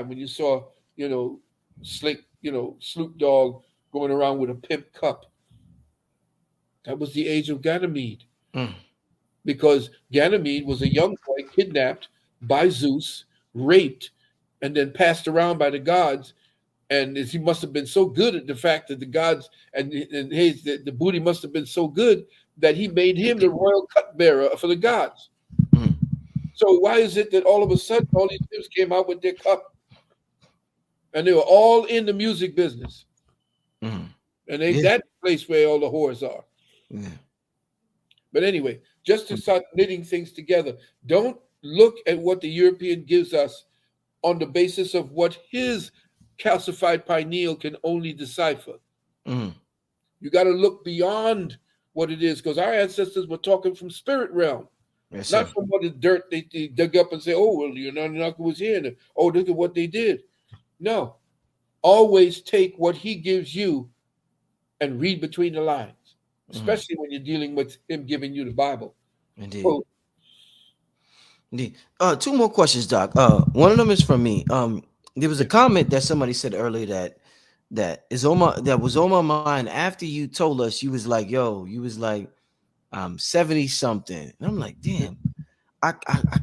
when you saw, Slick, Snoop Dogg going around with a pimp cup. That was the age of Ganymede, Mm. because Ganymede was a young boy kidnapped by Zeus, raped, and then passed around by the gods. And he must have been so good at the fact that the gods and the booty must have been so good that he made him the royal cupbearer for the gods. Mm. So why is it that all of a sudden all these pimps came out with their cup and they were all in the music business? Mm. And Yeah. that place where all the whores are. Yeah. But anyway, just to start knitting things together, don't look at what the European gives us on the basis of what his calcified pineal can only decipher. Mm. You got to look beyond what it is, because our ancestors were talking from spirit realm, Yes, not sir. from what is dirt they dug up and say, oh, well, Leonardo was here. And, oh, look at what they did. No, always take what he gives you and read between the lines, Mm. especially when you're dealing with him giving you the Bible. Indeed. So, Indeed. Two more questions, Doc. One of them is from me. There was a comment that somebody said earlier that was on my mind after you told us. You was like, "Yo," you was like, 70 something," and I'm like, "Damn." I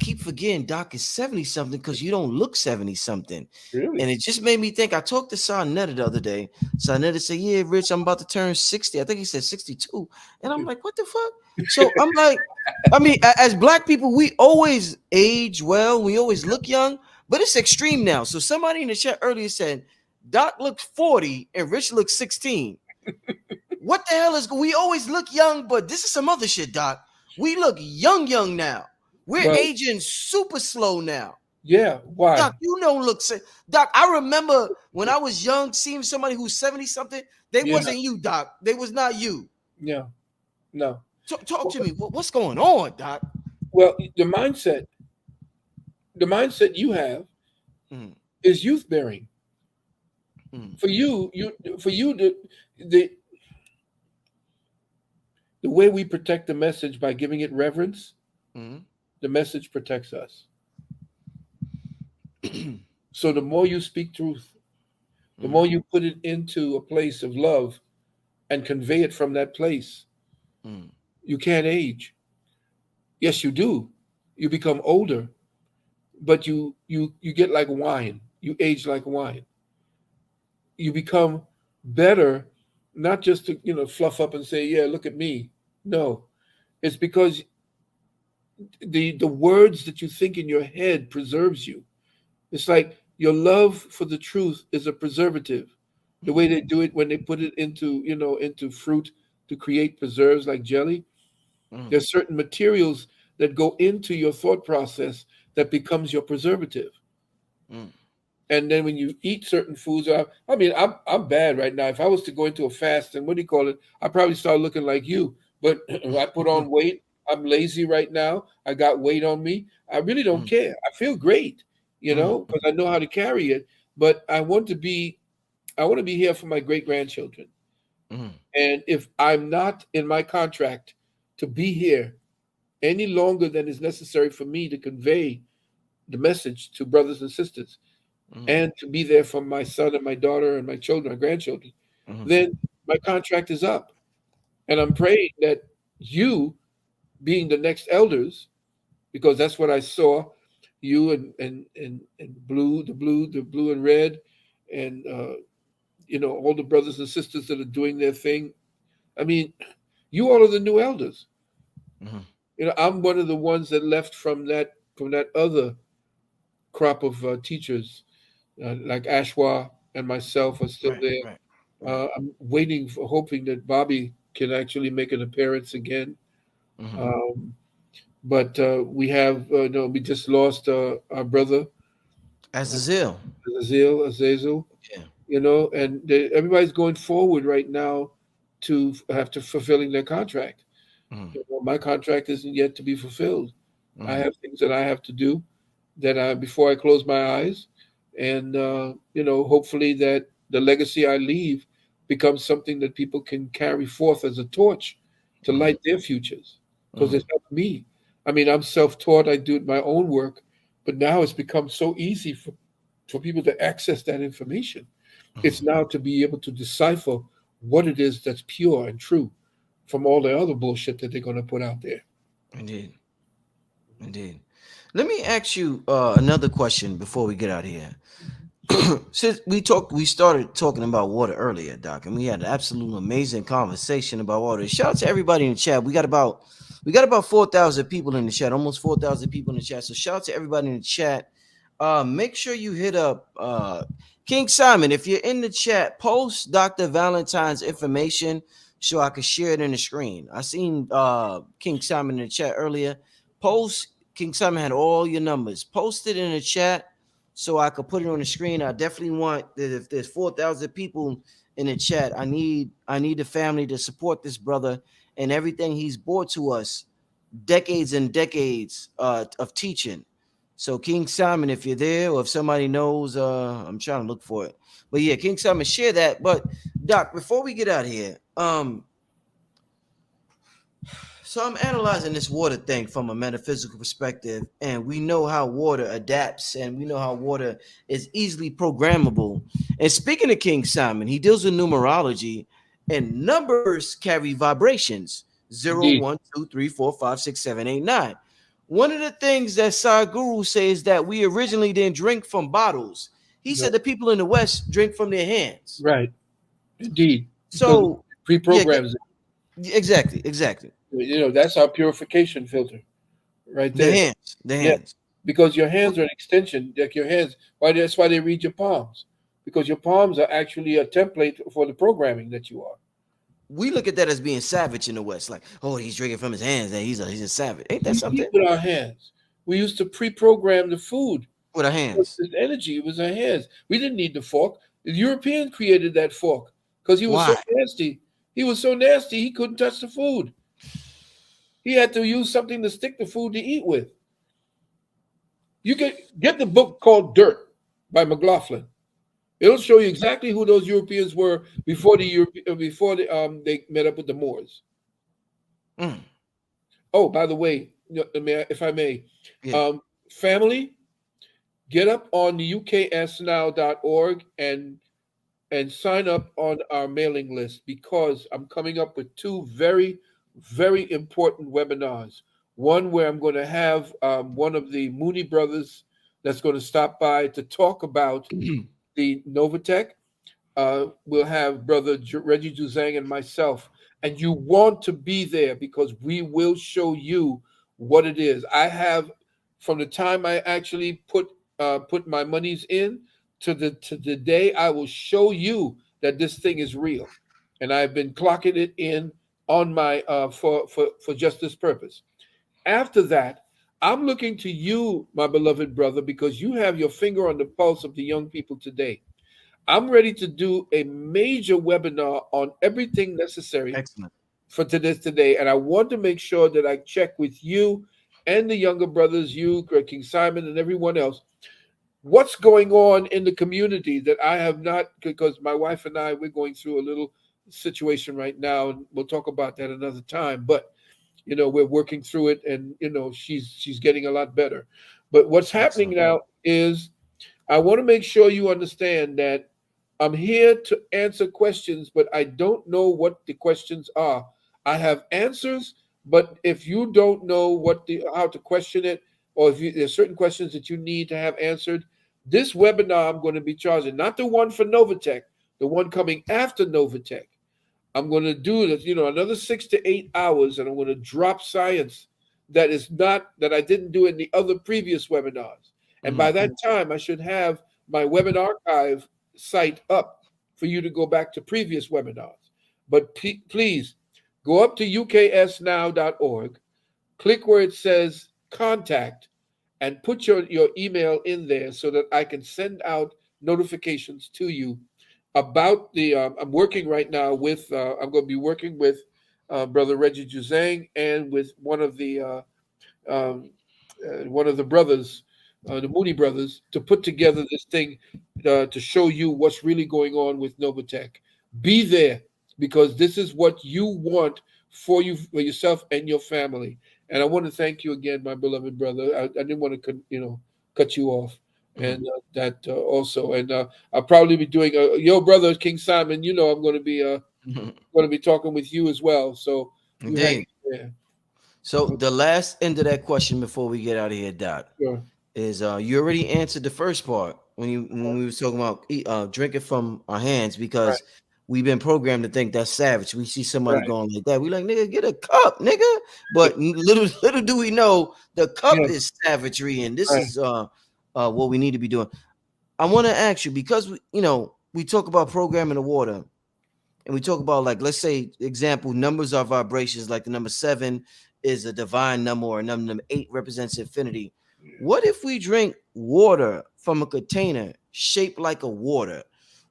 keep forgetting Doc is 70 something because you don't look 70 something. really? And it just made me think. I talked to Sarnetta the other day. Sarnetta said, "Yeah, Rich, I'm about to turn 60." I think he said 62. And I'm like, "What the fuck?" So I'm like, I mean, as black people, we always age well, we always look young, but it's extreme now. So somebody in the chat earlier said, Doc looks 40 and Rich looks 16. What the hell is we always look young, but this is some other shit, Doc. We look young now. We're Well, aging super slow now. yeah. Why? Doc, you don't look Doc, I remember when I was young seeing somebody who's 70 something, they Yeah, wasn't you, Doc. They was not you. yeah, no. Talk to me. What's going on, Doc? Well, the mindset you have Mm, is youth bearing. mm, For you, the the way we protect the message by giving it reverence, mm, the message protects us. So the more you speak truth, the mm, more you put it into a place of love and convey it from that place, mm, you can't age. Yes, you do. You become older, but you get like wine. You age like wine. You become better, not just to fluff up and say, "Yeah, look at me." No, it's because the words that you think in your head preserves you. It's like your love for the truth is a preservative. The way they do it when they put it into fruit to create preserves like jelly, mm, there's certain materials that go into your thought process that becomes your preservative. mm, And then when you eat certain foods, I mean, I'm bad right now. If I was to go into a fast, and what do you call it? I probably start looking like you. But I put on weight. I'm lazy right now. I got weight on me. I really don't mm, care. I feel great, mm, because I know how to carry it. But I want to be here for my great grandchildren. mm, And if I'm not in my contract to be here any longer than is necessary for me to convey the message to brothers and sisters, mm, and to be there for my son and my daughter and my children, my grandchildren, mm, then my contract is up. And I'm praying that you, being the next elders, because that's what I saw, you and blue and red, and all the brothers and sisters that are doing their thing. I mean, you all are the new elders. mm. I'm one of the ones that left from that other crop of teachers, like Ashwa and myself are still Right, there. right, right. I'm waiting for, hoping that Bobby can actually make an appearance again. Mm. Um, but we have, no, we just lost our brother, As a uh, zeal. Azazel, Yeah. and everybody's going forward right now to have to fulfilling their contract. Mm, My contract isn't yet to be fulfilled. I mm, have things that I have to do that before I close my eyes, and hopefully that the legacy I leave becomes something that people can carry forth as a torch to mm, light their futures. Because mm, it's not me. I mean, I'm self-taught. I do my own work, but now it's become so easy for people to access that information. It's now to be able to decipher what it is that's pure and true from all the other bullshit that they're going to put out there. Indeed. Indeed. Let me ask you another question before we get out of here. Since we started talking about water earlier, Doc, and we had an absolute amazing conversation about water. Shout out to everybody in the chat. We got about 4,000 people in the chat, almost 4,000 people in the chat. So shout out to everybody in the chat. Make sure you hit up King Simon. If you're in the chat, post Dr. Valentine's information so I could share it in the screen. I seen King Simon in the chat earlier. Post King Simon had all your numbers. Post it in the chat so I could put it on the screen. I definitely want that if there's 4,000 people in the chat, I need the family to support this brother and everything he's brought to us, decades and decades of teaching. So King Simon, if you're there or if somebody knows, I'm trying to look for it. But yeah, King Simon, share that. But Doc, before we get out of here, so I'm analyzing this water thing from a metaphysical perspective, and we know how water adapts, and we know how water is easily programmable. And speaking of King Simon, he deals with numerology, and numbers carry vibrations: zero, Indeed. 1, 2, 3, 4, 5, 6, 7, 8, 9. One of the things that Sadhguru says that we originally didn't drink from bottles. He No, said the people in the West drink from their hands. right. Indeed. Because So yeah, pre-programs, exactly. that's our purification filter right The there. hands, the Yeah. hands. Because your hands are an extension, like your hands. That's why they read your palms. Because your palms are actually a template for the programming that you are. We look at that as being savage in the West, like, oh, he's drinking from his hands, and he's a savage. Ain't that We eat something? with our hands. We used to pre-program the food. With our hands. This energy, it was our hands. We didn't need the fork. The European created that fork because he was so Why? nasty. He was so nasty he couldn't touch the food. He had to use something to stick the food to eat with. You can get the book called Dirt by McLaughlin. It'll show you exactly who those Europeans were before they met up with the Moors. Mm, Oh, by the way, if I may, yeah. family, get up on the uksnow.org and sign up on our mailing list because I'm coming up with two very, very important webinars. One where I'm going to have one of the Mooney brothers that's going to stop by to talk about the Novatech. We'll have Brother Reggie Juzang and myself. And you want to be there because we will show you what it is. I have, from the time I actually put my monies in to the day, I will show you that this thing is real, and I've been clocking it in on my for just this purpose. After that, I'm looking to you, my beloved brother, because you have your finger on the pulse of the young people today. I'm ready to do a major webinar on everything necessary Excellent. for to this today, and I want to make sure that I check with you and the younger brothers, you, King Simon, and everyone else, what's going on in the community that I have not, because my wife and I, we're going through a little situation right now, and we'll talk about that another time. But we're working through it, and she's getting a lot better. But what's happening Excellent. now is I want to make sure you understand that I'm here to answer questions, but I don't know what the questions are. I have answers, but if you don't know how to question it, or if there's certain questions that you need to have answered, this webinar I'm going to be charging, not the one for Novatech, the one coming after Novatech. I'm going to do this, another 6 to 8 hours, and I'm going to drop science that I didn't do in the other previous webinars. And by Mhm. that time, I should have my webin archive site up for you to go back to previous webinars. But please go up to uksnow.org, click where it says contact, and put your email in there so that I can send out notifications to you about I'm working right now with, I'm going to be working with Brother Reggie Juzang and with um, one of the brothers, the Mooney brothers, to put together this thing to show you what's really going on with Novatech. Be there because this is what you want for you, for yourself and your family. And I want to thank you again, my beloved brother. I didn't want to, cut you off. Mhm. and that also. And I'll probably be doing your brother King Simon. You know, I'm going to be talking with you as well. So you hang Indeed. in there. So the last end of that question before we get out of here, Doc, Sure. is you already answered the first part when we was talking about drinking from our hands, Right. because we've been programmed to think that's savage. We see somebody Right. going like that, we like, nigga, get a cup, nigga. But little do we know the cup Yeah. is savagery, and this Right. is what we need to be doing. I want to ask you, because we talk about programming the water, and we talk about, like, let's say example, numbers are vibrations, like the number 7 is a divine number, or number 8 represents infinity. What if we drink water from a container shaped like a water?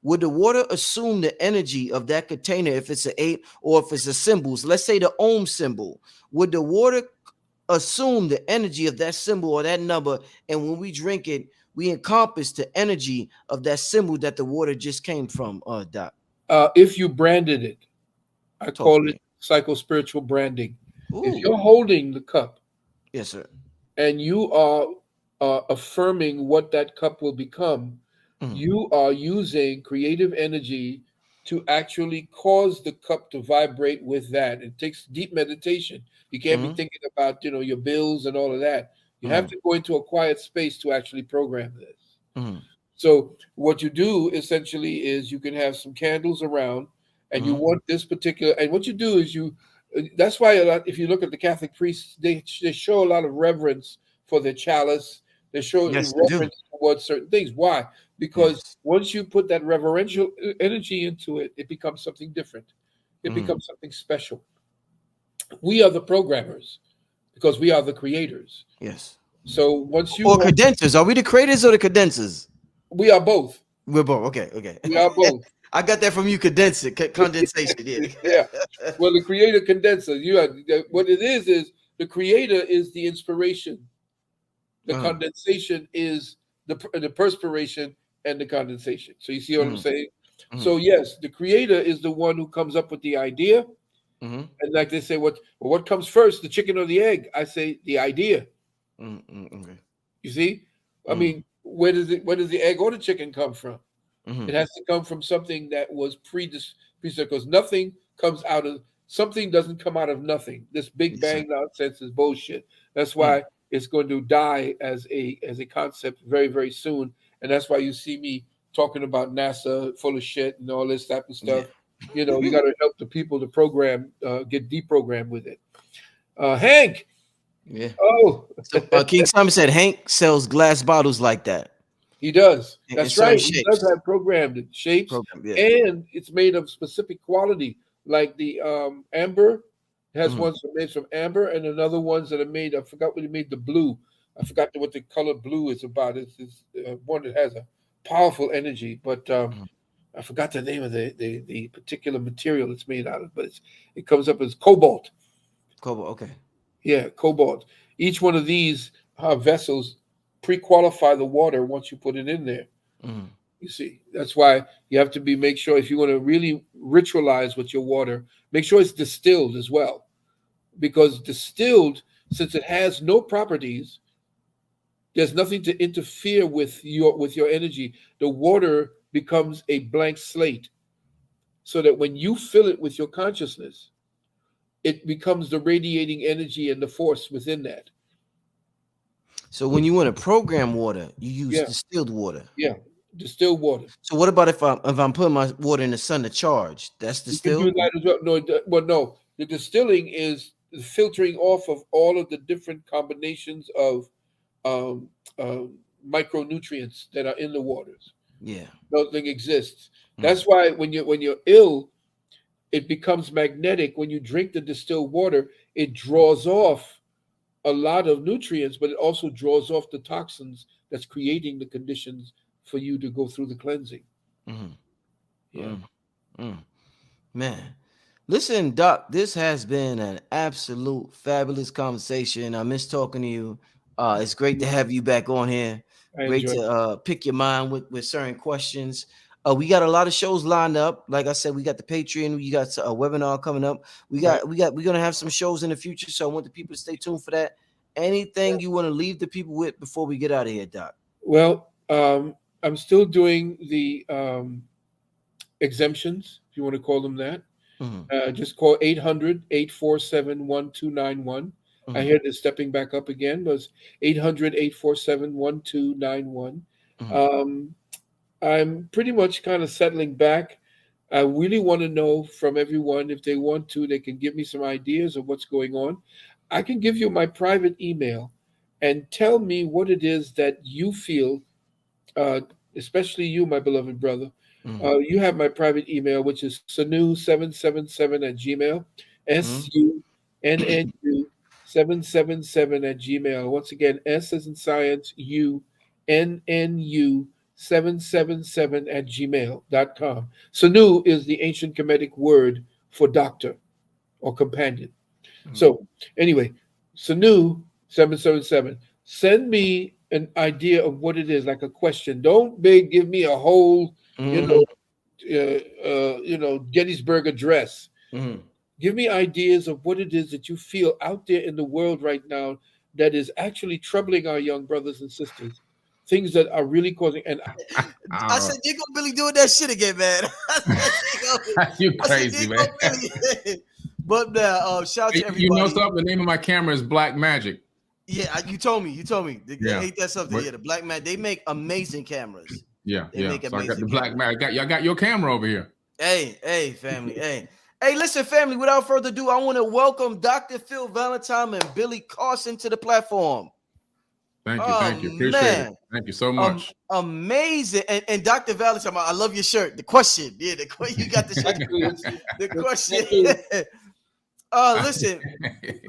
Would the water assume the energy of that container if it's an 8, or if it's a symbol? So let's say the ohm symbol. Would the water assume the energy of that symbol or that number? And when we drink it, we encompass the energy of that symbol that the water just came from, Doc. If you branded it, I Talk to call it me. psycho-spiritual branding. If Ooh. you're holding the cup Yes, sir. and you are affirming what that cup will become, Mhm, you are using creative energy to actually cause the cup to vibrate with that. It takes deep meditation. You can't be mhm, thinking about, your bills and all of that. You have mhm, to go into a quiet space to actually program this. mhm, So what you do essentially is you can have some candles around, and you mhm. want this particular. And what you do is you. That's why a lot. If you look at the Catholic priests, they show a lot of reverence for their chalice. They show Yes, I do. reverence towards certain things. Why? Because Yes. once you put that reverential energy into it, it becomes something different. It Mhm. becomes something special. We are the programmers because we are the creators. Yes. So once you Or hold, condensers. Are we the creators or the condensers? we are both. We're both. Okay. Okay. We are both. I got that from you. Condenser. Condensation. Yeah. Yeah. Well, the creator condenser. What it is the creator is the inspiration. The uh-huh. condensation is the perspiration and the condensation. So you see what I'm Mhm, saying? mhm, So yes, the creator is the one who comes up with the idea. mhm, And like they say, what comes first, the chicken or the egg? I say the idea. mhm, mhm, okay. You see? I Mhm, mean, where does the egg or the chicken come from? It mhm. has to come from something that was because nothing comes out of something doesn't come out of nothing. This Big Yes, sir. Bang nonsense is bullshit. That's Mm. why it's going to die as a concept very, very soon. And that's why you see me talking about NASA full of shit and all this type of Yeah. stuff. You got to help the people to program, get deprogrammed with it. Hank, Yeah. oh, So King Simon said Hank sells glass bottles like that he does. in That's certain right. He does shapes. have programmed it, shapes, Program. Yeah. and it's made of specific quality. Like the amber has Mhm. ones that are made from amber, and another ones that are made. I forgot what he made the blue. I forgot what the color blue is about. It's one that has a powerful energy, but Mhm. I forgot the name of the particular material it's made out of. But it comes up as cobalt. Cobalt. Okay. Yeah, cobalt. Each one of these vessels pre-qualify the water once you put it in there. Mhm. You see, that's why you have to make sure if you want to really ritualize with your water, make sure it's distilled as well. Because distilled, since it has no properties, there's nothing to interfere with your energy. The water becomes a blank slate, so that when you fill it with your consciousness, it becomes the radiating energy and the force within that. So when you want to program water, you use Yeah, distilled water. yeah, distilled water. So what about if I'm putting my water in the sun to charge? That's You can do distilled. that as well. No, well, no. The distilling is the filtering off of all of the different combinations of um, micronutrients that are in the waters. Yeah. Nothing exists. Mm. That's why when you're ill, it becomes magnetic. When you drink the distilled water, it draws off a lot of nutrients, but it also draws off the toxins that's creating the conditions for you to go through the cleansing. Mhm. Yeah. Mm. Mm. Man, listen, Doc, this has been an absolute fabulous conversation. I miss talking to you. It's great to have you back on here. I Great enjoy it. to pick your mind with certain questions. We got a lot of shows lined up. Like I said, we got the Patreon. We got a webinar coming up. Right. We're gonna have some shows in the future. So I want the people to stay tuned for that. Anything you want to leave the people with before we get out of here, Doc? Well, I'm still doing the exemptions, if you want to call them that. Mhm, Just call 800-847-1291. I mhm, hear they're stepping back up again, but it's 800-847-1291. mhm, Um, I'm pretty much kind of settling back. I really want to know from everyone, if they want to, they can give me some ideas of what's going on. I can give you my private email and tell me what it is that you feel, uh, especially you, my beloved brother. mhm, You have my private email, which is sunu777 at gmail, mhm. SUNNU 777 at gmail. Once again, S as in science, UNNU 777 at gmail.com. Sanu is the ancient Kemetic word for doctor or companion. Mhm, So anyway, Sanu 777. Send me an idea of what it is, like a question. Don't big give me a whole, you mhm, know, Gettysburg Address. mhm. Give me ideas of what it is that you feel out there in the world right now that is actually troubling our young brothers and sisters. Things that are really causing. And I said, "You gonna Billy doing that shit again, man?" You I said, crazy, "You man. gonna Billy." But shout out to You know everybody. something? The name of my camera is Black Magic. Yeah, you told me. You told me. Yeah. Ain't that something? But Yeah, the Black Man. They make amazing cameras. yeah, They yeah. make So I got amazing the Black cameras. Magic. Y'all got your camera over here. Hey, family. Hey, listen, family. Without further ado, I want to welcome Dr. Phil Valentine and Billy Carson to the platform. Thank you. Oh Thank you. Appreciate it. man, Thank you so much. amazing. And Dr. Valentine, I love your shirt. The question, yeah, you got the shirt. actually, The question. thank you.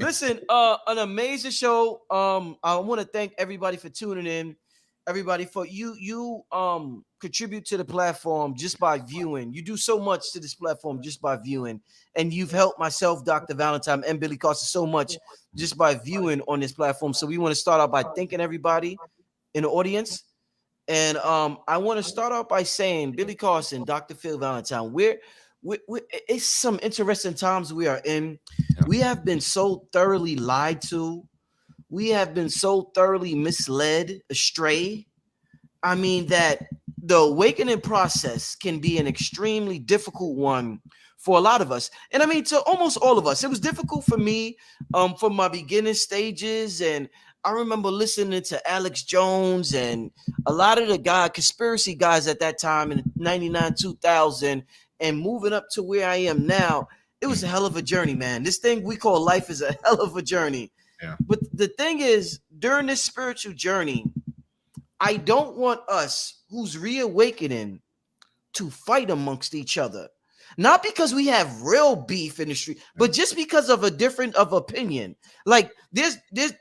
Listen, an amazing show. I want to thank everybody for tuning in. Everybody for you contribute to the platform just by viewing. You do so much to this platform just by viewing. And you've helped myself, Dr. Valentine, and Billy Costa so much just by viewing on this platform. So we want to start out by thanking everybody in the audience. And I want to start out by saying, Billy Carson, Dr. Phil Valentine, it's some interesting times we are in. Yeah. We have been so thoroughly lied to. We have been so thoroughly misled, astray. I mean, that the awakening process can be an extremely difficult one for a lot of us. And I mean, to almost all of us. It was difficult for me from my beginning stages. And I remember listening to Alex Jones and a lot of the conspiracy guys at that time in 99, 2000, and moving up to where I am now. It was a hell of a journey, man. This thing we call life is a hell of a journey. Yeah. But the thing is, during this spiritual journey, I don't want us who's reawakening to fight amongst each other. Not because we have real beef in the street, but just because of a different of opinion. Like there's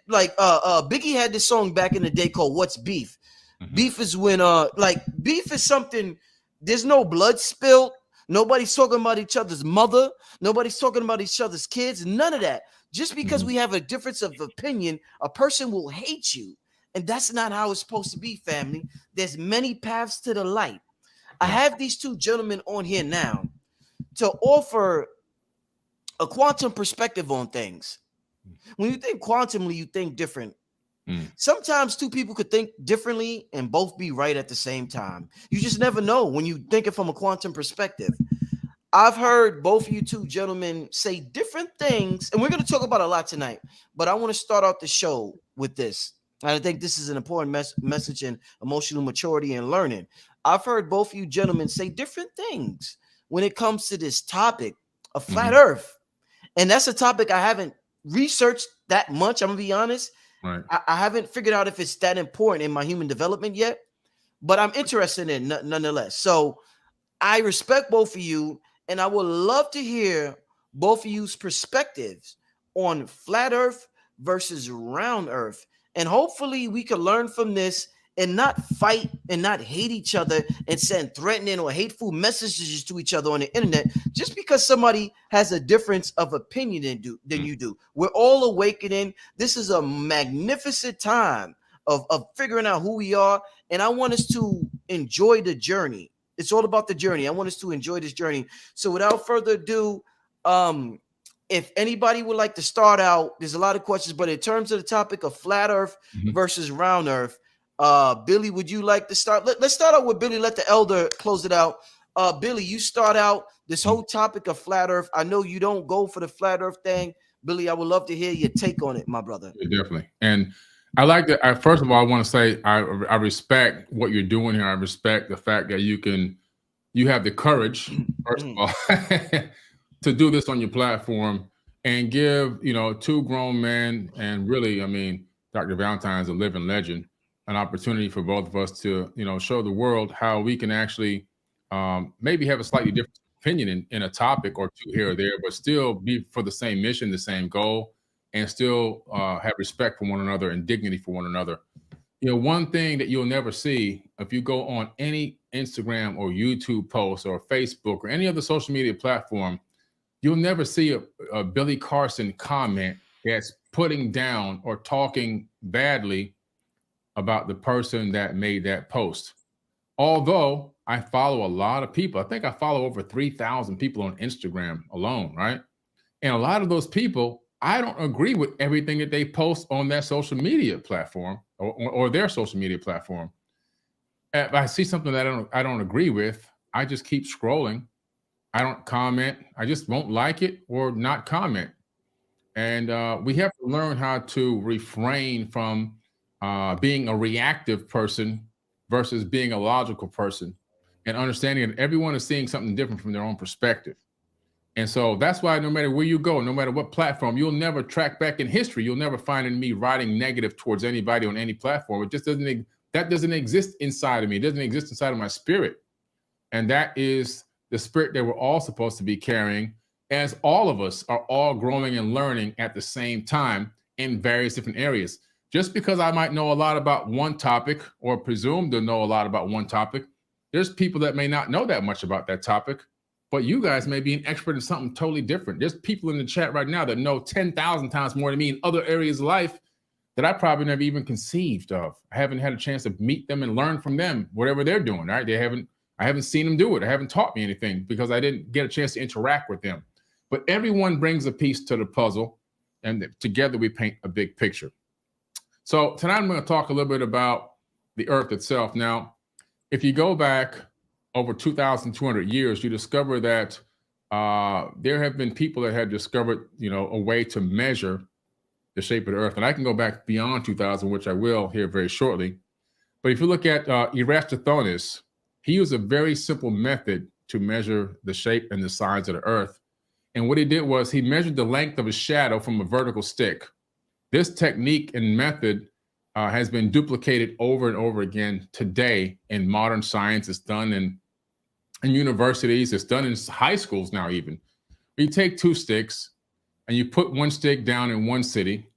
like Biggie had this song back in the day called What's Beef? Mhm. Beef is when like beef is something, there's no blood spilled. Nobody's talking about each other's mother. Nobody's talking about each other's kids. None of that. Just because Mhm. we have a difference of opinion, a person will hate you. And that's not how it's supposed to be, family. There's many paths to the light. I have these two gentlemen on here now to offer a quantum perspective on things. When you think quantumly, you think different. Sometimes two people could think differently and both be right at the same time. You just never know when you think it from a quantum perspective. I've heard both of you two gentlemen say different things, and we're going to talk about a lot tonight. But I want to start out the show with this. And I think this is an important message in emotional maturity and learning. I've heard both of you gentlemen say different things when it comes to this topic of flat Mhm. Earth. And that's a topic I haven't researched that much. I'm going to be honest. Right. I haven't figured out if it's that important in my human development yet, but I'm interested in it nonetheless. So I respect both of you, and I would love to hear both of you's perspectives on flat Earth versus round Earth. And hopefully we can learn from this and not fight and not hate each other and send threatening or hateful messages to each other on the internet just because somebody has a difference of opinion than you do. We're all awakening. This is a magnificent time of figuring out who we are. And I want us to enjoy the journey. It's all about the journey. I want us to enjoy this journey. So without further ado, if anybody would like to start out, there's a lot of questions, but in terms of the topic of flat Earth Mhm. versus round Earth, Billy, would you like to start? Let's start out with Billy. Let the elder close it out. Billy, you start out this whole topic of flat Earth. I know you don't go for the flat Earth thing, Billy. I would love to hear your take on it, my brother. Yeah, definitely. And I like that. First of all, I want to say I respect what you're doing here. I respect the fact that you have the courage, first of all, to do this on your platform and give, two grown men, and really, I mean, Dr. Valentine is a living legend, an opportunity for both of us to, show the world how we can actually maybe have a slightly different opinion in a topic or two here or there, but still be for the same mission, the same goal, and still have respect for one another and dignity for one another. One thing that you'll never see if you go on any Instagram or YouTube post or Facebook or any other social media platform, you'll never see a Billy Carson comment that's putting down or talking badly about the person that made that post. Although I follow a lot of people, I think I follow over 3,000 people on Instagram alone, right? And a lot of those people, I don't agree with everything that they post on their social media platform or their social media platform. If I see something that I don't agree with, I just keep scrolling. I don't comment. I just won't like it or not comment. And we have to learn how to refrain from being a reactive person versus being a logical person, and understanding that everyone is seeing something different from their own perspective. And so that's why no matter where you go, no matter what platform, you'll never track back in history. You'll never find me writing negative towards anybody on any platform. It just doesn't exist inside of me. It doesn't exist inside of my spirit. And that is the spirit that we're all supposed to be carrying, as all of us are all growing and learning at the same time in various different areas. Just because I might know a lot about one topic or presume to know a lot about one topic, there's people that may not know that much about that topic, but you guys may be an expert in something totally different. There's people in the chat right now that know 10,000 times more than me in other areas of life that I probably never even conceived of. I haven't had a chance to meet them and learn from them, whatever they're doing, right? I haven't seen them do it. I haven't taught me anything because I didn't get a chance to interact with them. But everyone brings a piece to the puzzle, and together we paint a big picture. So tonight I'm going to talk a little bit about the Earth itself. Now, if you go back over 2,200 years, you discover that there have been people that have discovered, a way to measure the shape of the Earth. And I can go back beyond 2000, which I will here very shortly. But if you look at Eratosthenes, he used a very simple method to measure the shape and the size of the Earth. And what he did was he measured the length of a shadow from a vertical stick. This technique and method has been duplicated over and over again today in modern science. It's done in universities. It's done in high schools now even. You take two sticks and you put one stick down in one city,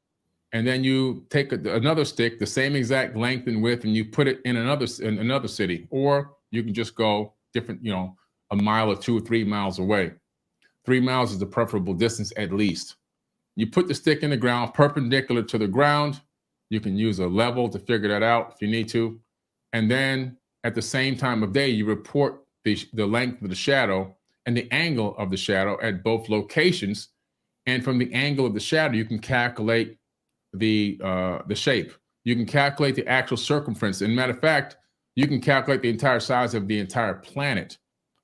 and then you take another stick, the same exact length and width, and you put it in another city. Or you can just go different, a mile or 2 or 3 miles away. 3 miles is the preferable distance at least. You put the stick in the ground perpendicular to the ground. You can use a level to figure that out if you need to. And then at the same time of day, you report the length of the shadow and the angle of the shadow at both locations. And from the angle of the shadow, you can calculate the shape. You can calculate the actual circumference. And matter of fact, you can calculate the entire size of the entire planet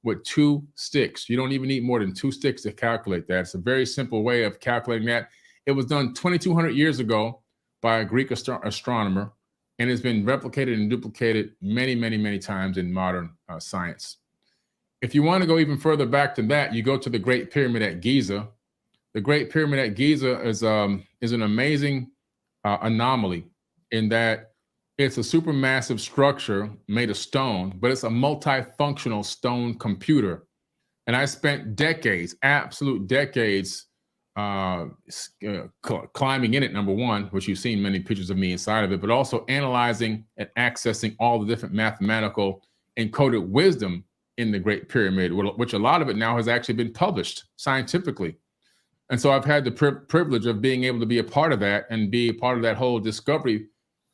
with two sticks. You don't even need more than two sticks to calculate that. It's a very simple way of calculating that. It was done 2,200 years ago by a Greek astronomer, and it's been replicated and duplicated many, many, many times in modern science. If you want to go even further back to that, you go to the Great Pyramid at Giza. The Great Pyramid at Giza is an amazing anomaly in that it's a supermassive structure made of stone, but it's a multifunctional stone computer. And I spent decades, absolute decades, climbing in it, number one, which you've seen many pictures of me inside of it, but also analyzing and accessing all the different mathematical encoded wisdom in the Great Pyramid, which a lot of it now has actually been published scientifically. And so I've had the privilege of being able to be a part of that and be a part of that whole discovery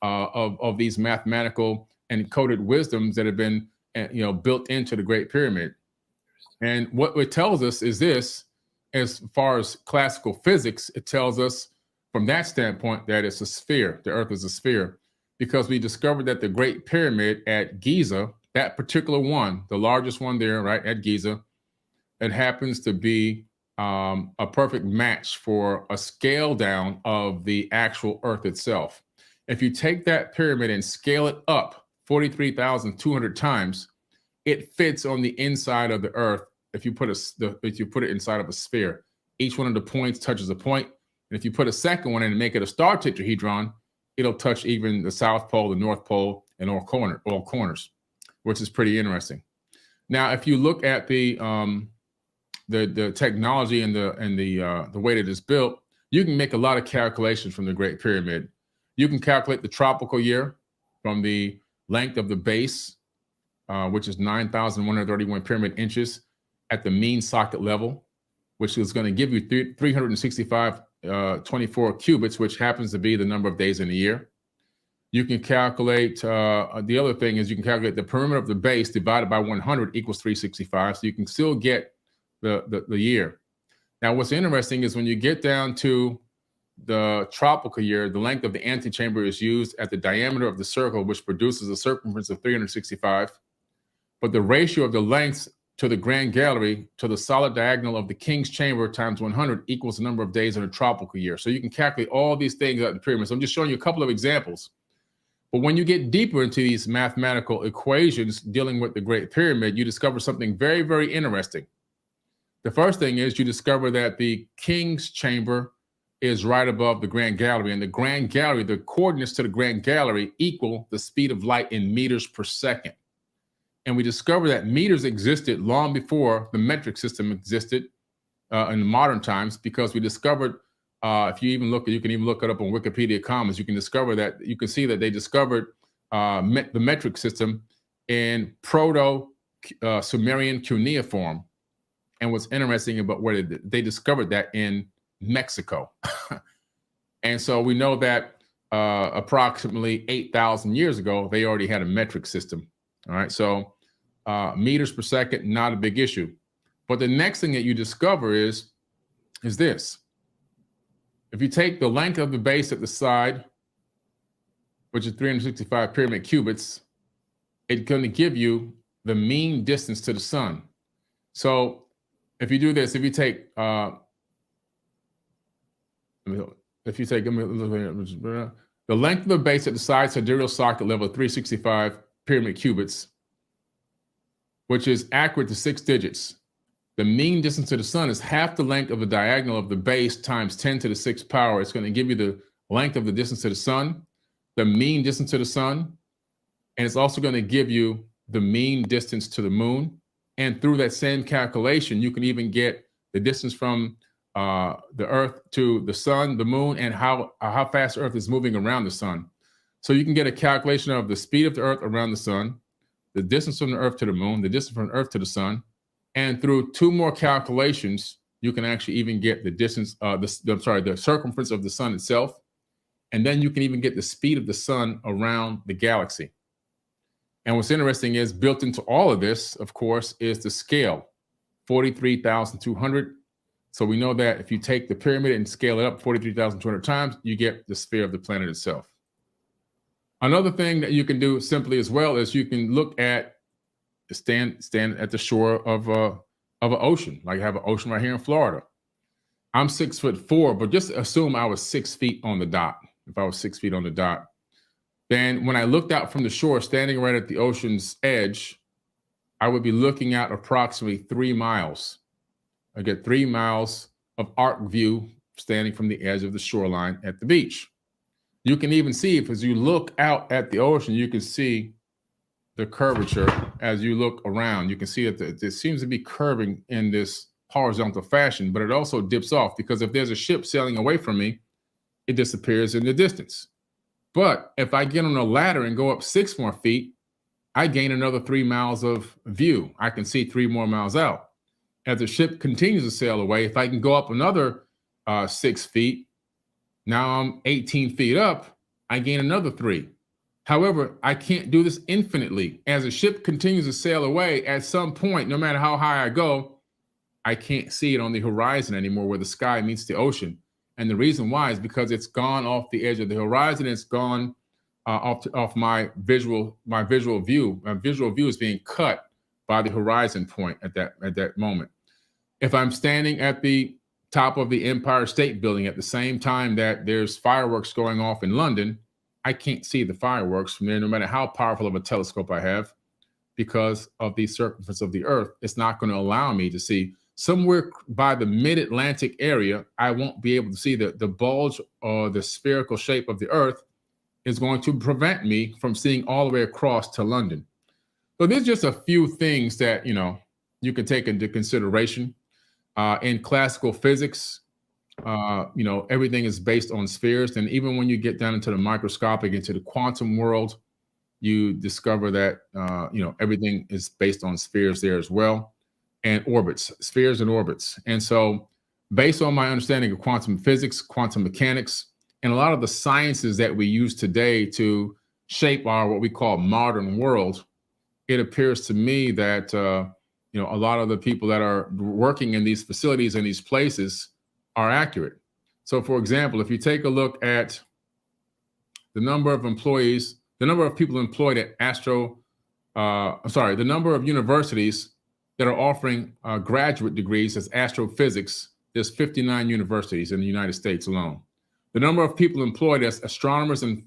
of these mathematical and encoded wisdoms that have been built into the Great Pyramid. And what it tells us is this: as far as classical physics, it tells us from that standpoint that it's a sphere. The Earth is a sphere. because we discovered that the Great Pyramid at Giza, that particular one, the largest one there, right, at Giza, it happens to be a perfect match for a scale down of the actual Earth itself. If you take that pyramid and scale it up 43,200 times, it fits on the inside of the Earth. If you put it inside of a sphere, each one of the points touches a point, and if you put a second one in and make it a star tetrahedron, it'll touch even the South Pole, the North Pole, and all corners, which is pretty interesting. Now, if you look at the technology and the way that it's built, you can make a lot of calculations from the Great Pyramid. You can calculate the tropical year from the length of the base, which is 9,131 pyramid inches at the mean socket level, which is going to give you 365.24 cubits, which happens to be the number of days in a year. You can calculate, the other thing is you can calculate the perimeter of the base divided by 100 equals 365. So you can still get the year. Now, what's interesting is when you get down to the tropical year, the length of the antechamber is used at the diameter of the circle, which produces a circumference of 365. But the ratio of the lengths to the grand gallery to the solid diagonal of the king's chamber times 100 equals the number of days in a tropical year. So you can calculate all these things at the pyramid. So I'm just showing you a couple of examples. But when you get deeper into these mathematical equations dealing with the Great Pyramid, you discover something very, very interesting. The first thing is you discover that the king's chamber is right above the grand gallery, and the grand gallery, the coordinates to the grand gallery equal the speed of light in meters per second. And we discover that meters existed long before the metric system existed in modern times, because we discovered, if you even look, you can even look it up on Wikipedia Commons, you can see that they discovered the metric system in Proto-Sumerian cuneiform. And what's interesting about where they discovered that in Mexico. And so we know that approximately 8,000 years ago, they already had a metric system. All right, so meters per second, not a big issue. But the next thing that you discover is this. If you take the length of the base at the side, which is 365 pyramid cubits, it's going to give you the mean distance to the sun. So if you do this, if you take the length of the base at the side sidereal socket level of 365 pyramid cubits, which is accurate to 6 digits. The mean distance to the sun is half the length of the diagonal of the base times 10 to the 6th power. It's going to give you the length of the distance to the sun, the mean distance to the sun, and it's also going to give you the mean distance to the moon. And through that same calculation, you can even get the distance from the Earth to the sun, the moon, and how fast the Earth is moving around the sun. So you can get a calculation of the speed of the Earth around the sun, the distance from the Earth to the moon, the distance from the Earth to the sun, and through 2 more calculations, you can actually even get the distance, the circumference of the sun itself, and then you can even get the speed of the sun around the galaxy. And what's interesting is built into all of this, of course, is the scale, 43,200. So we know that if you take the pyramid and scale it up 43,200 times, you get the sphere of the planet itself. Another thing that you can do simply as well is you can look at stand at the shore of an ocean. Like I have an ocean right here in Florida. I'm 6'4", but just assume I was 6 feet on the dot. If I was 6 feet on the dot, then when I looked out from the shore, standing right at the ocean's edge, I would be looking at approximately 3 miles. I get 3 miles of arc view standing from the edge of the shoreline at the beach. You can even see, if as you look out at the ocean, you can see the curvature as you look around. You can see that it seems to be curving in this horizontal fashion, but it also dips off, because if there's a ship sailing away from me, it disappears in the distance. But if I get on a ladder and go up 6 more feet, I gain another 3 miles of view. I can see 3 more miles out. As the ship continues to sail away, if I can go up another 6 feet, now I'm 18 feet up, I gain another 3. However, I can't do this infinitely. As the ship continues to sail away, at some point, no matter how high I go, I can't see it on the horizon anymore where the sky meets the ocean. And the reason why is because it's gone off the edge of the horizon. It's gone off my visual view. My visual view is being cut by the horizon point at that moment. If I'm standing at the top of the Empire State Building at the same time that there's fireworks going off in London, I can't see the fireworks from there, no matter how powerful of a telescope I have, because of the circumference of the Earth. It's not going to allow me to see. Somewhere by the mid-Atlantic area, I won't be able to see the bulge or the spherical shape of the Earth is going to prevent me from seeing all the way across to London. So there's just a few things that, you can take into consideration. In classical physics, everything is based on spheres. And even when you get down into the microscopic, into the quantum world, you discover that, everything is based on spheres there as well, and orbits, spheres and orbits. And so based on my understanding of quantum physics, quantum mechanics, and a lot of the sciences that we use today to shape our what we call modern world, it appears to me that a lot of the people that are working in these facilities and these places are accurate. So, for example, if you take a look at the number of employees, the number of people employed at the number of universities that are offering graduate degrees as astrophysics, there's 59 universities in the United States alone. The number of people employed as astronomers and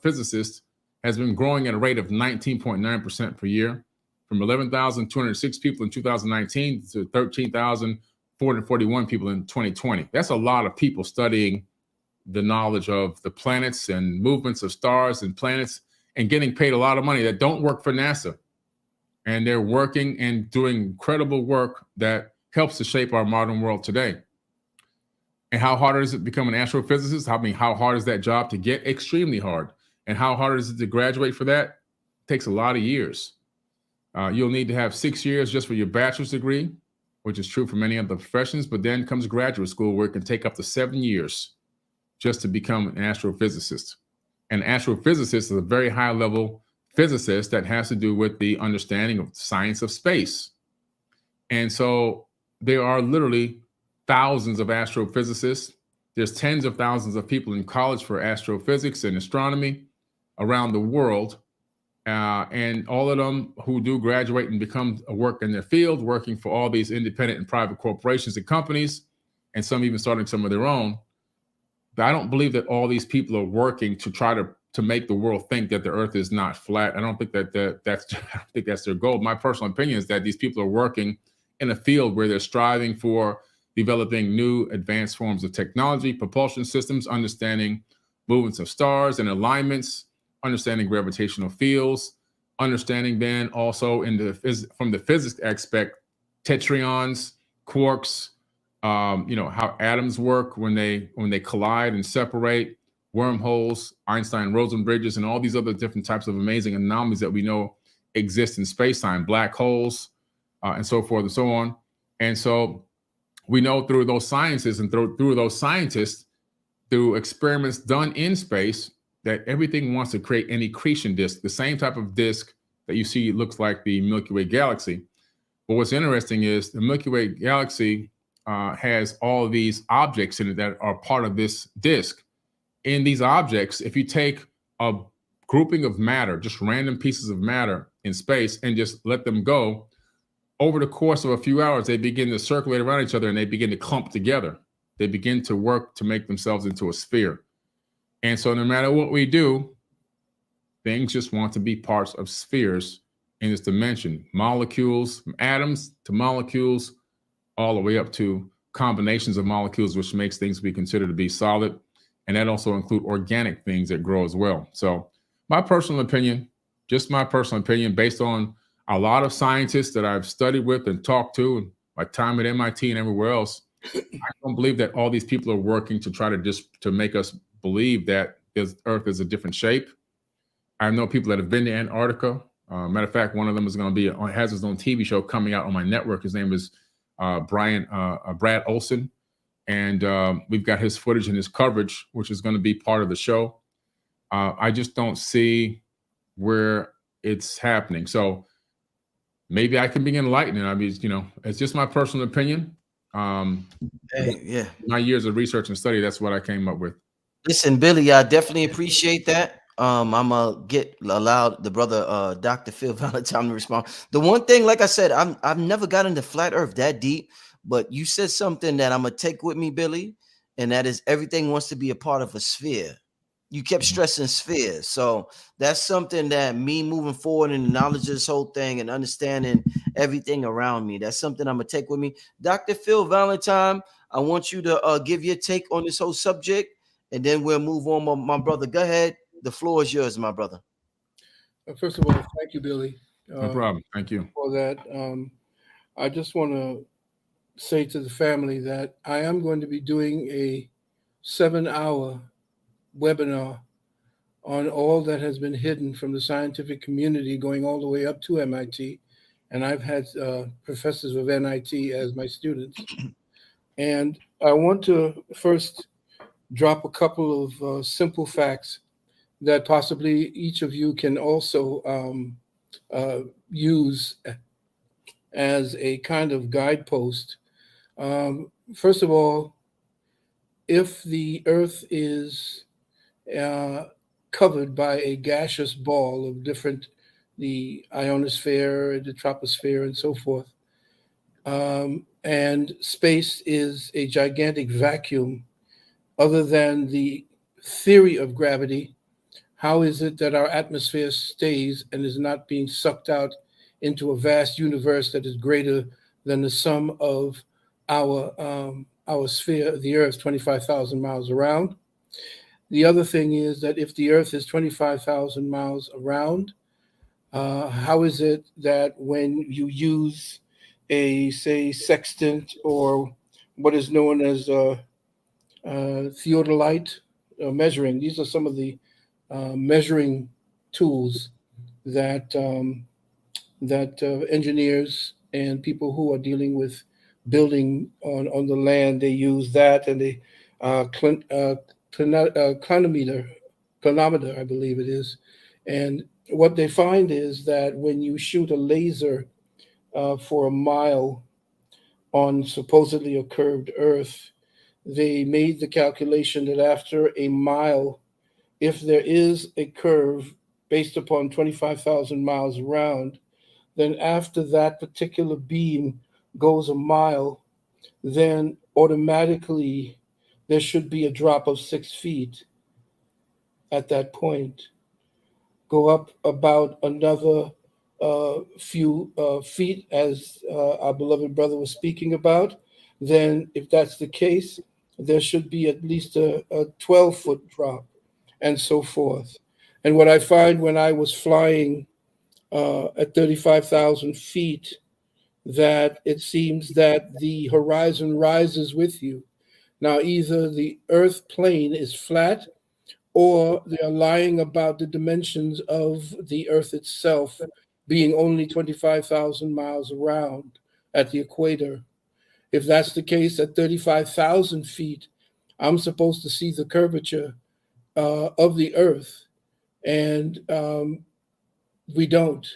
physicists has been growing at a rate of 19.9% per year, from 11,206 people in 2019 to 13,441 people in 2020. That's a lot of people studying the knowledge of the planets and movements of stars and planets and getting paid a lot of money that don't work for NASA. And they're working and doing incredible work that helps to shape our modern world today. And how hard is it to become an astrophysicist? How hard is that job to get? Extremely hard. And how hard is it to graduate for that? It takes a lot of years. You'll need to have 6 years just for your bachelor's degree, which is true for many other professions, but then comes graduate school where it can take up to 7 years just to become an astrophysicist. An astrophysicist is a very high level physicist that has to do with the understanding of science of space. And so there are literally thousands of astrophysicists. There's tens of thousands of people in college for astrophysics and astronomy around the world. And all of them who do graduate and become work in their field, working for all these independent and private corporations and companies, and some even starting some of their own. But I don't believe that all these people are working to try to make the world think that the Earth is not flat. I don't think that's their goal. My personal opinion is that these people are working in a field where they're striving for developing new advanced forms of technology, propulsion systems, understanding movements of stars and alignments, understanding gravitational fields, understanding then also from the physics aspect, tetraons, quarks, how atoms work when they collide and separate, wormholes, Einstein-Rosen bridges, and all these other different types of amazing anomalies that we know exist in space-time, black holes, and so forth and so on. And so we know through those sciences and through those scientists, through experiments done in space, that everything wants to create an accretion disk, the same type of disk that you see looks like the Milky Way galaxy. But what's interesting is the Milky Way galaxy has all of these objects in it that are part of this disk. In these objects, if you take a grouping of matter, just random pieces of matter in space, and just let them go, over the course of a few hours, they begin to circulate around each other and they begin to clump together. They begin to work to make themselves into a sphere. And so no matter what we do, things just want to be parts of spheres in this dimension. Molecules, from atoms to molecules, all the way up to combinations of molecules, which makes things we consider to be solid. And that also include organic things that grow as well. So my personal opinion, just my personal opinion, based on a lot of scientists that I've studied with and talked to, and my time at MIT and everywhere else, I don't believe that all these people are working to try to make us believe that this Earth is a different shape. I know people that have been to Antarctica. Matter of fact, one of them is going to has his own TV show coming out on my network. His name is Brad Olson. And we've got his footage and his coverage, which is going to be part of the show. I just don't see where it's happening. So maybe I can be enlightened. I mean, it's just my personal opinion. My years of research and study, that's what I came up with. Listen, Billy, I definitely appreciate that. I'm gonna allow the brother Dr. Phil Valentine to respond. The one thing, like I said, I've never got into flat earth that deep, but you said something that I'm gonna take with me, Billy, and that is everything wants to be a part of a sphere. You kept stressing spheres. So that's something that me moving forward in the knowledge of this whole thing and understanding everything around me. That's something I'm gonna take with me. Dr. Phil Valentine, I want you to give your take on this whole subject, and then we'll move on. My brother, go ahead. The floor is yours, my brother. First of all, thank you, Billy, No problem. Thank you. for that. I just want to say to the family that I am going to be doing a 7-hour webinar on all that has been hidden from the scientific community going all the way up to MIT. And I've had professors of MIT as my students. And I want to first drop a couple of simple facts that possibly each of you can also use as a kind of guidepost. First of all, if the Earth is covered by a gaseous ball of the ionosphere, the troposphere, and so forth, and space is a gigantic vacuum, other than the theory of gravity, how is it that our atmosphere stays and is not being sucked out into a vast universe that is greater than the sum of our sphere, the Earth, 25,000 miles around? The other thing is that if the Earth is 25,000 miles around, how is it that when you use say, sextant or what is known as theodolite measuring, these are some of the measuring tools that engineers and people who are dealing with building on the land, they use that, and they clinometer, I believe it is. And what they find is that when you shoot a laser for a mile on supposedly a curved Earth, they made the calculation that after a mile, if there is a curve based upon 25,000 miles around, then after that particular beam goes a mile, then automatically there should be a drop of 6 feet at that point. Go up about another few feet, as our beloved brother was speaking about. Then, if that's the case, there should be at least a 12-foot drop, and so forth. And what I find when I was flying at 35,000 feet, that it seems that the horizon rises with you. Now, either the earth plane is flat or they are lying about the dimensions of the earth itself being only 25,000 miles around at the equator. If that's the case, at 35,000 feet, I'm supposed to see the curvature of the earth, and we don't.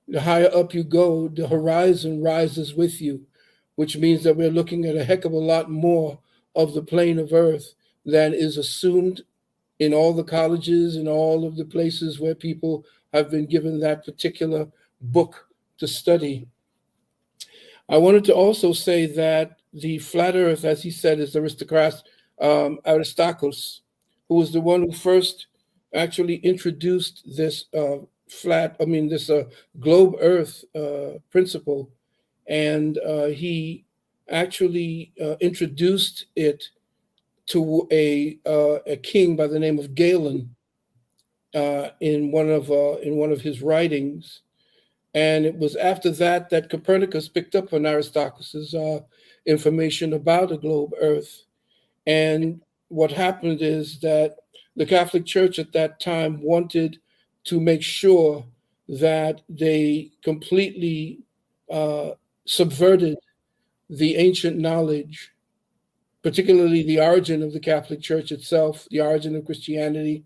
The higher up you go, the horizon rises with you, which means that we're looking at a heck of a lot more of the plane of earth than is assumed in all the colleges and all of the places where people have been given that particular book to study. I wanted to also say that the flat earth, as he said, is Aristarchus, who was the one who first actually introduced this this globe earth principle. And he actually introduced it to a king by the name of Galen in one of his writings. And it was after that that Copernicus picked up on Aristarchus's information about a globe Earth. And what happened is that the Catholic Church at that time wanted to make sure that they completely subverted the ancient knowledge, particularly the origin of the Catholic Church itself, the origin of Christianity,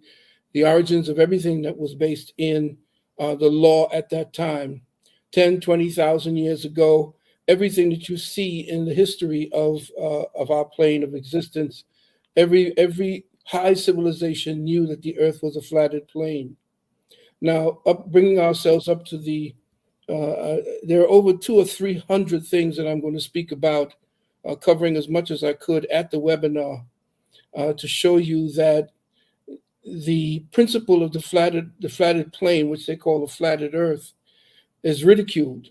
the origins of everything that was based in the law at that time. 10, 20,000 years ago, everything that you see in the history of our plane of existence, every high civilization knew that the earth was a flatted plane. Now, bringing ourselves up to there are over 200 or 300 things that I'm going to speak about, covering as much as I could at the webinar, to show you that the principle of the flatted plane, which they call a flatted earth, is ridiculed.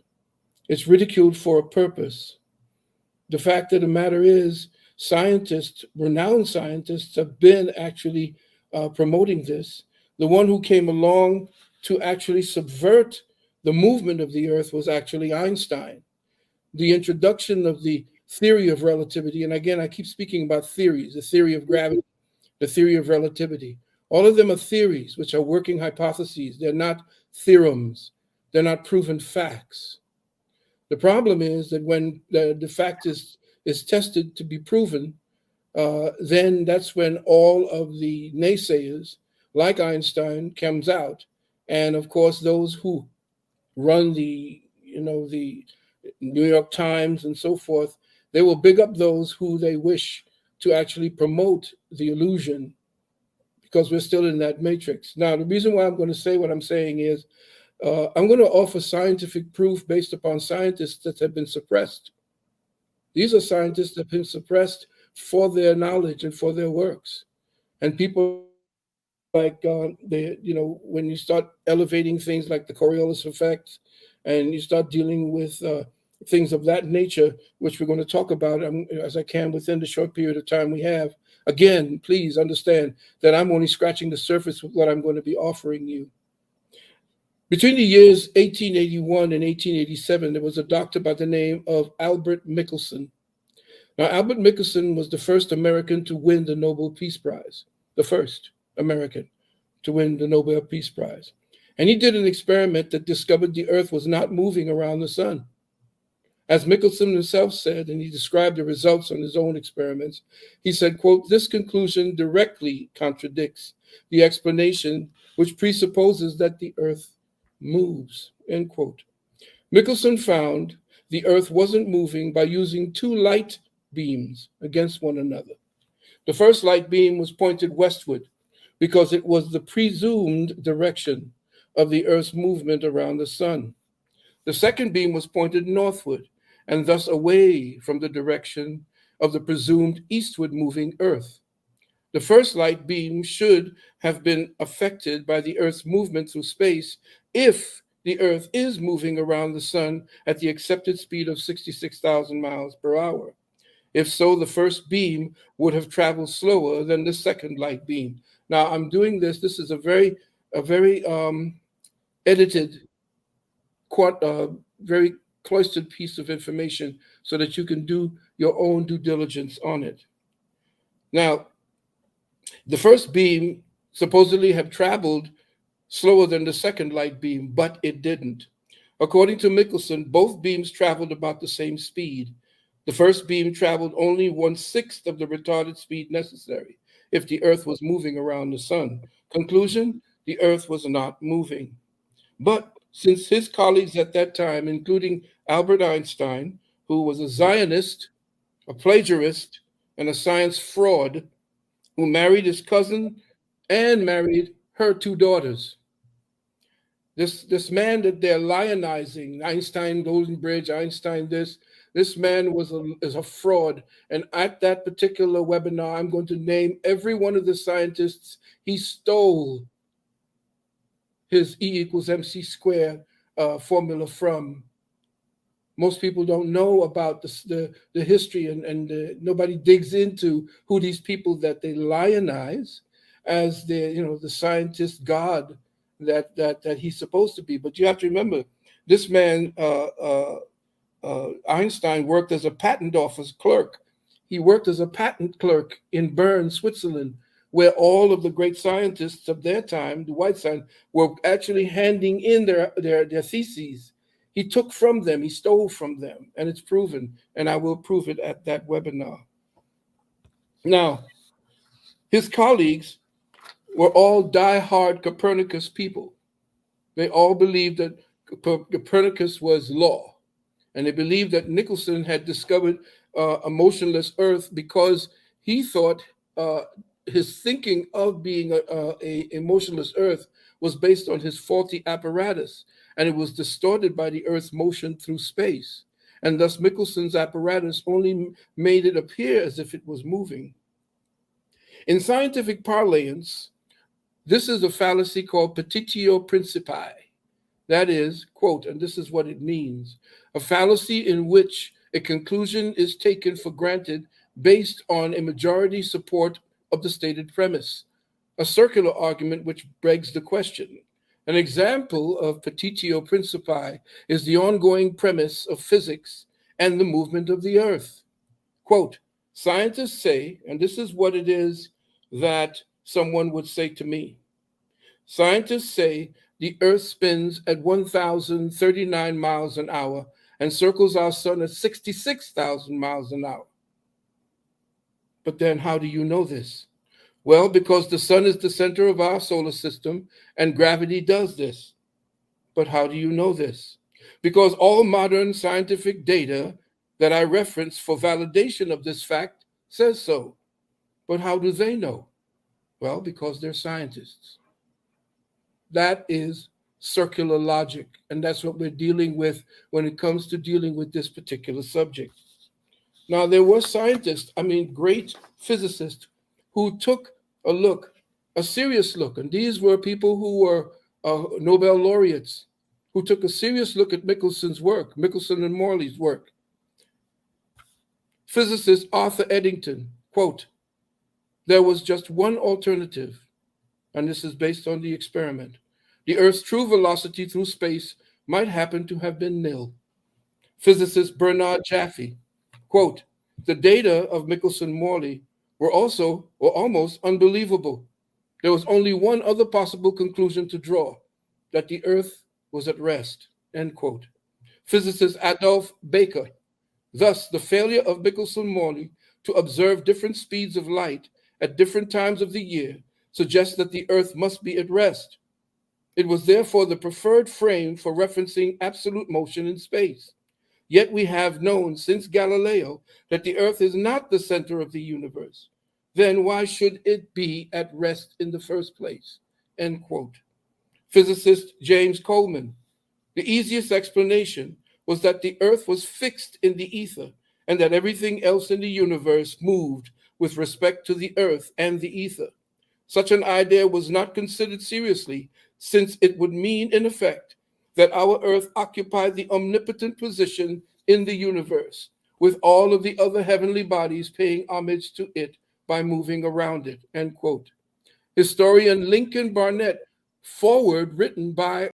It's ridiculed for a purpose. The fact of the matter is, scientists, renowned scientists, have been actually promoting this. The one who came along to actually subvert the movement of the earth was actually Einstein. The introduction of the theory of relativity, and again, I keep speaking about theories, the theory of gravity, the theory of relativity. All of them are theories, which are working hypotheses. They're not theorems. They're not proven facts. The problem is that when the fact is tested to be proven, then that's when all of the naysayers, like Einstein, comes out. And of course, those who run the New York Times and so forth, they will big up those who they wish to actually promote the illusion, because we're still in that matrix. Now, the reason why I'm going to say what I'm saying is, I'm going to offer scientific proof based upon scientists that have been suppressed. These are scientists that have been suppressed for their knowledge and for their works. And people like, when you start elevating things like the Coriolis effect, and you start dealing with things of that nature, which we're going to talk about as I can within the short period of time we have. Again, please understand that I'm only scratching the surface with what I'm going to be offering you. Between the years 1881 and 1887, there was a doctor by the name of Albert Michelson. Now, Albert Michelson was the first American to win the Nobel Peace Prize, the first American to win the Nobel Peace Prize. And he did an experiment that discovered the earth was not moving around the sun. As Michelson himself said, and he described the results on his own experiments, he said, quote, "This conclusion directly contradicts the explanation which presupposes that the earth moves," end quote. Michelson found the earth wasn't moving by using two light beams against one another. The first light beam was pointed westward because it was the presumed direction of the earth's movement around the sun. The second beam was pointed northward and thus away from the direction of the presumed eastward moving earth. The first light beam should have been affected by the earth's movement through space if the earth is moving around the sun at the accepted speed of 66,000 miles per hour. If so, the first beam would have traveled slower than the second light beam. Now, I'm doing this. This is a very edited, very cloistered piece of information so that you can do your own due diligence on it. Now, the first beam supposedly had traveled slower than the second light beam, but it didn't. According to Michelson, both beams traveled about the same speed. The first beam traveled only 1/6 of the retarded speed necessary if the earth was moving around the sun. Conclusion, the earth was not moving. But since his colleagues at that time, including Albert Einstein, who was a Zionist, a plagiarist, and a science fraud, who married his cousin and married her two daughters. This man that they're lionizing, Einstein, Golden Bridge, Einstein this man is a fraud. And at that particular webinar, I'm going to name every one of the scientists he stole his E equals MC square formula from. Most people don't know about the history, and nobody digs into who these people that they lionize as the scientist god that he's supposed to be. But you have to remember, this man Einstein worked as a patent office clerk. He worked as a patent clerk in Bern, Switzerland, where all of the great scientists of their time, the white scientists, were actually handing in their theses. He took from them, he stole from them, and it's proven, and I will prove it at that webinar. Now, his colleagues were all die-hard Copernicus people. They all believed that Copernicus was law, and they believed that Michelson had discovered a motionless Earth because he thought his thinking of being a motionless Earth was based on his faulty apparatus, and it was distorted by the Earth's motion through space. And thus Mickelson's apparatus only made it appear as if it was moving. In scientific parlance, this is a fallacy called petitio principii. That is, quote, and this is what it means, a fallacy in which a conclusion is taken for granted based on a majority support of the stated premise, a circular argument which begs the question. An example of petitio principii is the ongoing premise of physics and the movement of the Earth. Quote, scientists say, and this is what it is that someone would say to me, scientists say the Earth spins at 1,039 miles an hour and circles our sun at 66,000 miles an hour. But then how do you know this? Well, because the sun is the center of our solar system and gravity does this. But how do you know this? Because all modern scientific data that I reference for validation of this fact says so. But how do they know? Well, because they're scientists. That is circular logic, and that's what we're dealing with when it comes to dealing with this particular subject. Now, there were scientists, great physicists, who took a serious look, and these were people who were Nobel laureates, who took a serious look at Mickelson's work, Michelson and Morley's work. Physicist Arthur Eddington, quote, there was just one alternative, and this is based on the experiment. The Earth's true velocity through space might happen to have been nil. Physicist Bernard Jaffe, quote, the data of Michelson-Morley were almost unbelievable. There was only one other possible conclusion to draw, that the Earth was at rest, end quote. Physicist Adolph Baker, thus the failure of Michelson-Morley to observe different speeds of light at different times of the year suggests that the Earth must be at rest. It was therefore the preferred frame for referencing absolute motion in space. Yet we have known since Galileo that the Earth is not the center of the universe. Then why should it be at rest in the first place? End quote. Physicist James Coleman, the easiest explanation was that the Earth was fixed in the ether and that everything else in the universe moved with respect to the Earth and the ether. Such an idea was not considered seriously, since it would mean, in effect, that our Earth occupied the omnipotent position in the universe, with all of the other heavenly bodies paying homage to it by moving around it, end quote. Historian Lincoln Barnett, foreword written by